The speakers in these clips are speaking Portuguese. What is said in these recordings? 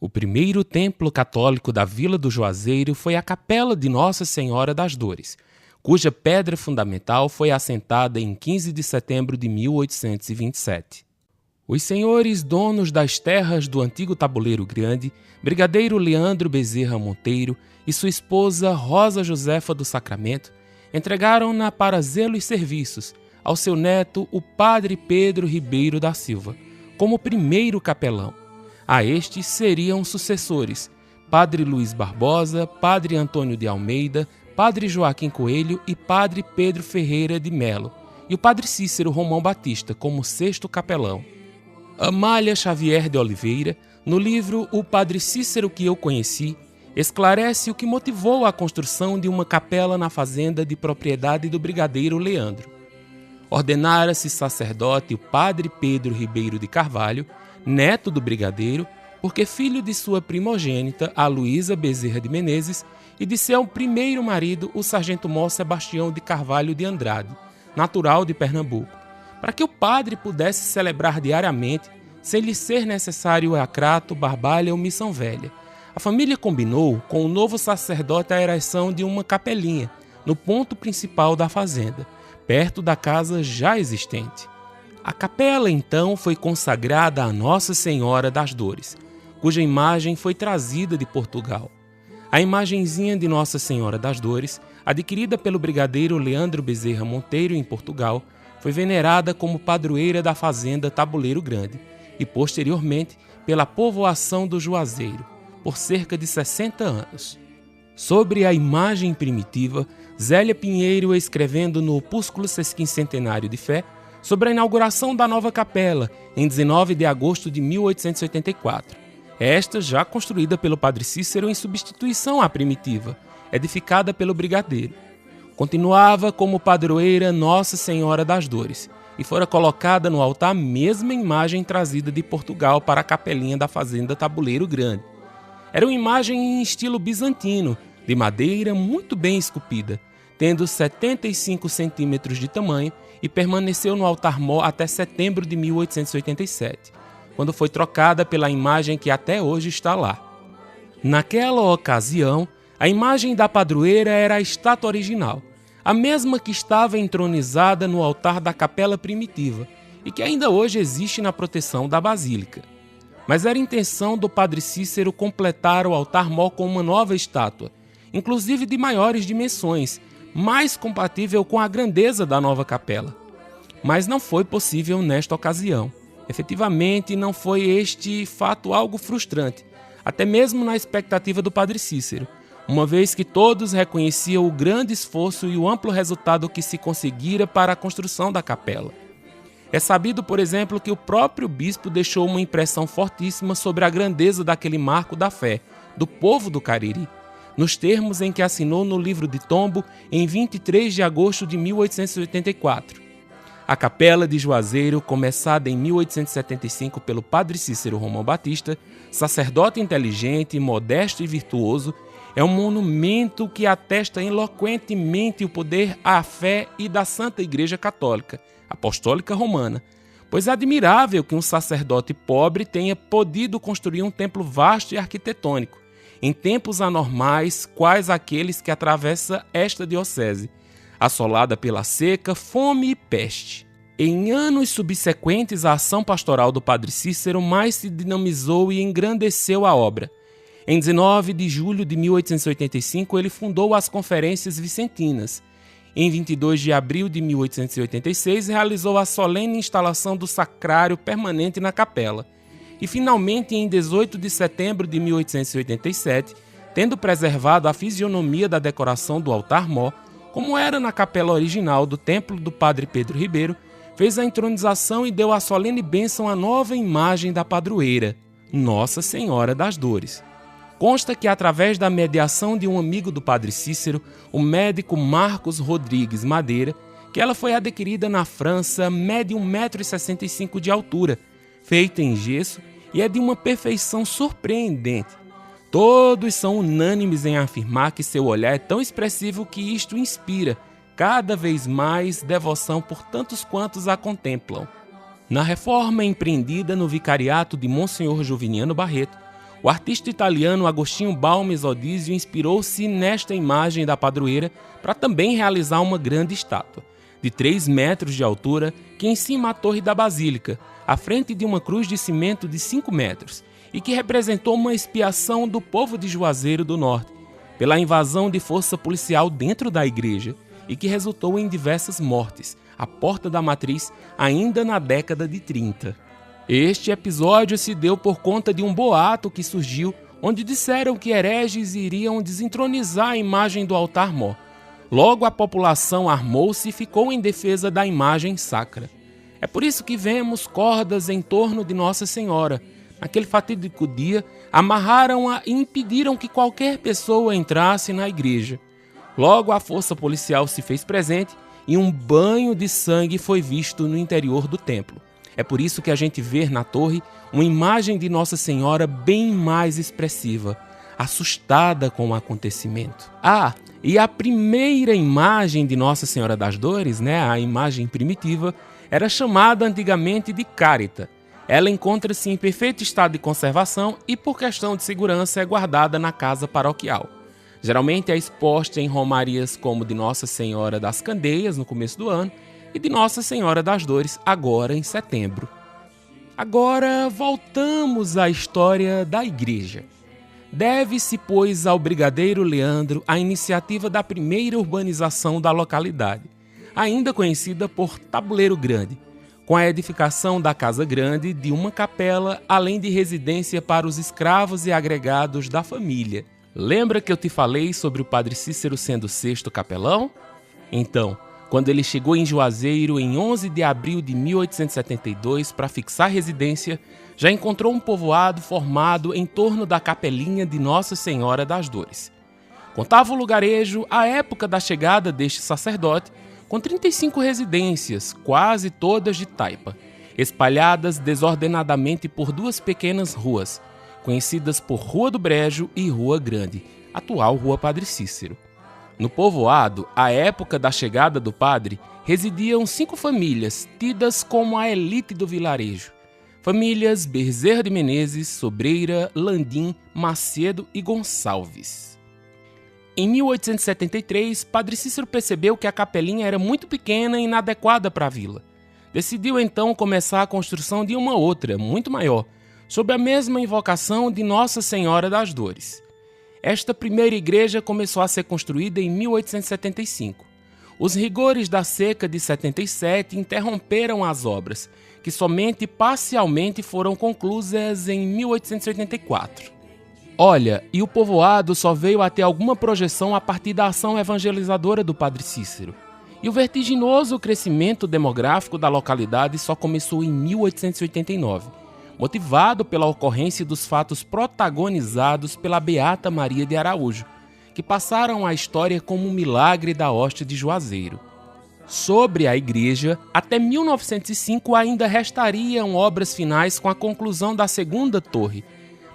O primeiro templo católico da Vila do Juazeiro foi a Capela de Nossa Senhora das Dores, cuja pedra fundamental foi assentada em 15 de setembro de 1827. Os senhores donos das terras do antigo Tabuleiro Grande, brigadeiro Leandro Bezerra Monteiro e sua esposa Rosa Josefa do Sacramento, entregaram-na para zelo e serviços ao seu neto, o padre Pedro Ribeiro da Silva, como primeiro capelão. A estes seriam sucessores, padre Luiz Barbosa, padre Antônio de Almeida, padre Joaquim Coelho e padre Pedro Ferreira de Melo, e o padre Cícero Romão Batista como sexto capelão. Amália Xavier de Oliveira, no livro O Padre Cícero que eu conheci, esclarece o que motivou a construção de uma capela na fazenda de propriedade do brigadeiro Leandro. Ordenara-se sacerdote o padre Pedro Ribeiro de Carvalho, neto do brigadeiro, porque filho de sua primogênita, a Luísa Bezerra de Menezes, e de seu primeiro marido, o sargento-mor Sebastião de Carvalho de Andrade, natural de Pernambuco, para que o padre pudesse celebrar diariamente, sem lhe ser necessário acrato, barbalha ou missão velha. A família combinou com o novo sacerdote a ereção de uma capelinha, no ponto principal da fazenda, perto da casa já existente. A capela, então, foi consagrada a Nossa Senhora das Dores, cuja imagem foi trazida de Portugal. A imagenzinha de Nossa Senhora das Dores, adquirida pelo brigadeiro Leandro Bezerra Monteiro em Portugal, foi venerada como padroeira da fazenda Tabuleiro Grande e, posteriormente, pela povoação do Juazeiro, por cerca de 60 anos. Sobre a imagem primitiva, Zélia Pinheiro, escrevendo no Opúsculo Sesquincentenário de Fé, sobre a inauguração da nova capela, em 19 de agosto de 1884. Esta já construída pelo padre Cícero em substituição à primitiva, edificada pelo brigadeiro. Continuava como padroeira Nossa Senhora das Dores e fora colocada no altar a mesma imagem trazida de Portugal para a capelinha da fazenda Tabuleiro Grande. Era uma imagem em estilo bizantino, de madeira muito bem esculpida, tendo 75 centímetros de tamanho, e permaneceu no altar-mor até setembro de 1887, quando foi trocada pela imagem que até hoje está lá. Naquela ocasião, a imagem da padroeira era a estátua original, a mesma que estava entronizada no altar da capela primitiva e que ainda hoje existe na proteção da basílica. Mas era intenção do padre Cícero completar o altar-mor com uma nova estátua, inclusive de maiores dimensões, mais compatível com a grandeza da nova capela. Mas não foi possível nesta ocasião. Efetivamente, não foi este fato algo frustrante, até mesmo na expectativa do padre Cícero, uma vez que todos reconheciam o grande esforço e o amplo resultado que se conseguira para a construção da capela. É sabido, por exemplo, que o próprio bispo deixou uma impressão fortíssima sobre a grandeza daquele marco da fé, do povo do Cariri, nos termos em que assinou no livro de tombo em 23 de agosto de 1884. A Capela de Juazeiro, começada em 1875 pelo padre Cícero Romão Batista, sacerdote inteligente, modesto e virtuoso, é um monumento que atesta eloquentemente o poder, a fé e da Santa Igreja Católica, Apostólica Romana, pois é admirável que um sacerdote pobre tenha podido construir um templo vasto e arquitetônico, em tempos anormais, quais aqueles que atravessa esta diocese, assolada pela seca, fome e peste. Em anos subsequentes, a ação pastoral do padre Cícero mais se dinamizou e engrandeceu a obra. Em 19 de julho de 1885, ele fundou as Conferências Vicentinas. Em 22 de abril de 1886, realizou a solene instalação do sacrário permanente na capela. E, finalmente, em 18 de setembro de 1887, tendo preservado a fisionomia da decoração do altar-mor, como era na capela original do templo do padre Pedro Ribeiro, fez a entronização e deu a solene bênção à nova imagem da padroeira, Nossa Senhora das Dores. Consta que, através da mediação de um amigo do padre Cícero, o médico Marcos Rodrigues Madeira, que ela foi adquirida na França, mede 1,65 m de altura, feita em gesso e é de uma perfeição surpreendente. Todos são unânimes em afirmar que seu olhar é tão expressivo que isto inspira cada vez mais devoção por tantos quantos a contemplam. Na reforma empreendida no vicariato de Monsenhor Juviniano Barreto, O artista italiano Agostinho Balmes Odizio inspirou-se nesta imagem da padroeira para também realizar uma grande estátua, de 3 metros de altura, que encima a torre da Basílica, à frente de uma cruz de cimento de 5 metros, e que representou uma expiação do povo de Juazeiro do Norte, pela invasão de força policial dentro da igreja, e que resultou em diversas mortes, à porta da matriz, ainda na década de 30. Este episódio se deu por conta de um boato que surgiu, onde disseram que hereges iriam desentronizar a imagem do altar-mor. Logo a população armou-se e ficou em defesa da imagem sacra. É por isso que vemos cordas em torno de Nossa Senhora. Naquele fatídico dia, amarraram-a e impediram que qualquer pessoa entrasse na igreja. Logo a força policial se fez presente e um banho de sangue foi visto no interior do templo. É por isso que a gente vê na torre uma imagem de Nossa Senhora bem mais expressiva, assustada com o acontecimento. E a primeira imagem de Nossa Senhora das Dores, a imagem primitiva, era chamada antigamente de Cárita. Ela encontra-se em perfeito estado de conservação e, por questão de segurança, é guardada na casa paroquial. Geralmente é exposta em romarias como de Nossa Senhora das Candeias, no começo do ano, e de Nossa Senhora das Dores, agora em setembro. Agora voltamos à história da igreja. Deve-se, pois, ao brigadeiro Leandro a iniciativa da primeira urbanização da localidade, ainda conhecida por Tabuleiro Grande, com a edificação da Casa Grande, de uma capela, além de residência para os escravos e agregados da família. Lembra que eu te falei sobre o Padre Cícero sendo o 6º capelão? Então, quando ele chegou em Juazeiro em 11 de abril de 1872 para fixar residência, já encontrou um povoado formado em torno da capelinha de Nossa Senhora das Dores. Contava o lugarejo, à época da chegada deste sacerdote, com 35 residências, quase todas de taipa, espalhadas desordenadamente por 2 pequenas ruas, conhecidas por Rua do Brejo e Rua Grande, atual Rua Padre Cícero. No povoado, à época da chegada do padre, residiam 5 famílias, tidas como a elite do vilarejo. Famílias Bezerra de Menezes, Sobreira, Landim, Macedo e Gonçalves. Em 1873, Padre Cícero percebeu que a capelinha era muito pequena e inadequada para a vila. Decidiu então começar a construção de uma outra, muito maior, sob a mesma invocação de Nossa Senhora das Dores. Esta primeira igreja começou a ser construída em 1875. Os rigores da seca de 77 interromperam as obras, que somente parcialmente foram conclusas em 1884. E o povoado só veio a ter alguma projeção a partir da ação evangelizadora do Padre Cícero. E o vertiginoso crescimento demográfico da localidade só começou em 1889. Motivado pela ocorrência dos fatos protagonizados pela Beata Maria de Araújo, que passaram à história como um milagre da hóstia de Juazeiro. Sobre a igreja, até 1905 ainda restariam obras finais com a conclusão da segunda torre.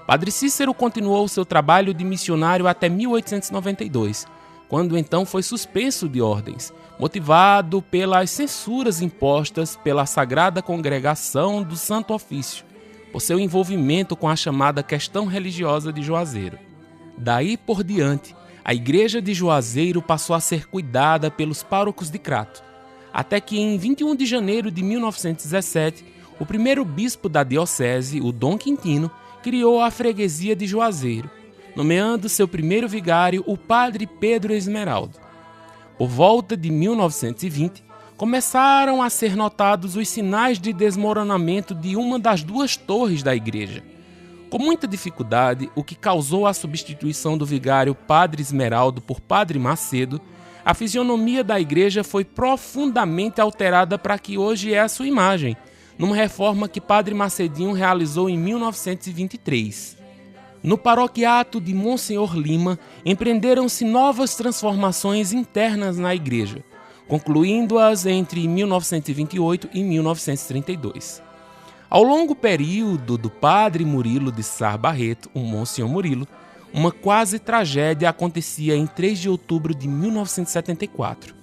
Padre Cícero continuou seu trabalho de missionário até 1892, quando então foi suspenso de ordens, motivado pelas censuras impostas pela Sagrada Congregação do Santo Ofício, por seu envolvimento com a chamada questão religiosa de Juazeiro. Daí por diante, a igreja de Juazeiro passou a ser cuidada pelos párocos de Crato, até que em 21 de janeiro de 1917, o primeiro bispo da diocese, o Dom Quintino, criou a freguesia de Juazeiro, nomeando seu primeiro vigário o padre Pedro Esmeraldo. Por volta de 1920, começaram a ser notados os sinais de desmoronamento de uma das 2 torres da igreja. Com muita dificuldade, o que causou a substituição do vigário Padre Esmeraldo por Padre Macedo, a fisionomia da igreja foi profundamente alterada para que hoje é a sua imagem, numa reforma que Padre Macedinho realizou em 1923. No paroquiato de Monsenhor Lima, empreenderam-se novas transformações internas na igreja, concluindo-as entre 1928 e 1932. Ao longo período do padre Murilo de Sá Barreto, o Monsenhor Murilo, uma quase tragédia acontecia em 3 de outubro de 1974.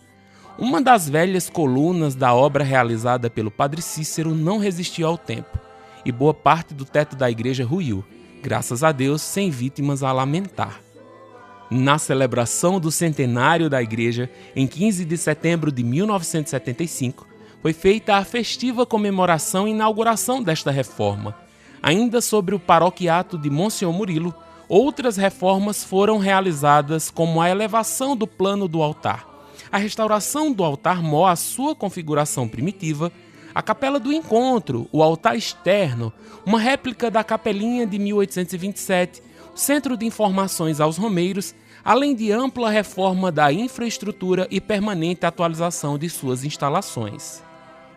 Uma das velhas colunas da obra realizada pelo Padre Cícero não resistiu ao tempo, e boa parte do teto da igreja ruiu, graças a Deus, sem vítimas a lamentar. Na celebração do centenário da igreja, em 15 de setembro de 1975, foi feita a festiva comemoração e inauguração desta reforma. Ainda sobre o paroquiato de Monsenhor Murilo, outras reformas foram realizadas, como a elevação do plano do altar, a restauração do altar-mor à sua configuração primitiva, a Capela do Encontro, o altar externo, uma réplica da capelinha de 1827, o Centro de Informações aos Romeiros, além de ampla reforma da infraestrutura e permanente atualização de suas instalações.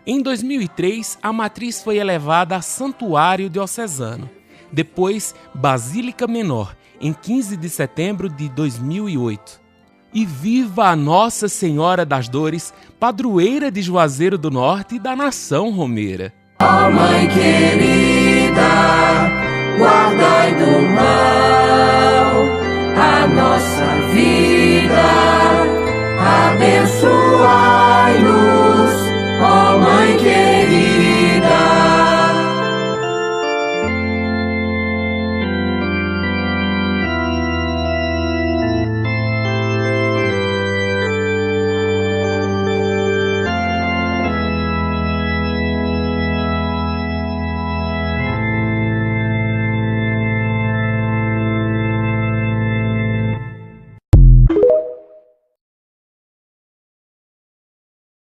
Em 2003, a matriz foi elevada a Santuário Diocesano, depois Basílica Menor, em 15 de setembro de 2008. E viva a Nossa Senhora das Dores, padroeira de Juazeiro do Norte e da nação romeira. Ó Mãe querida, guardai do mal.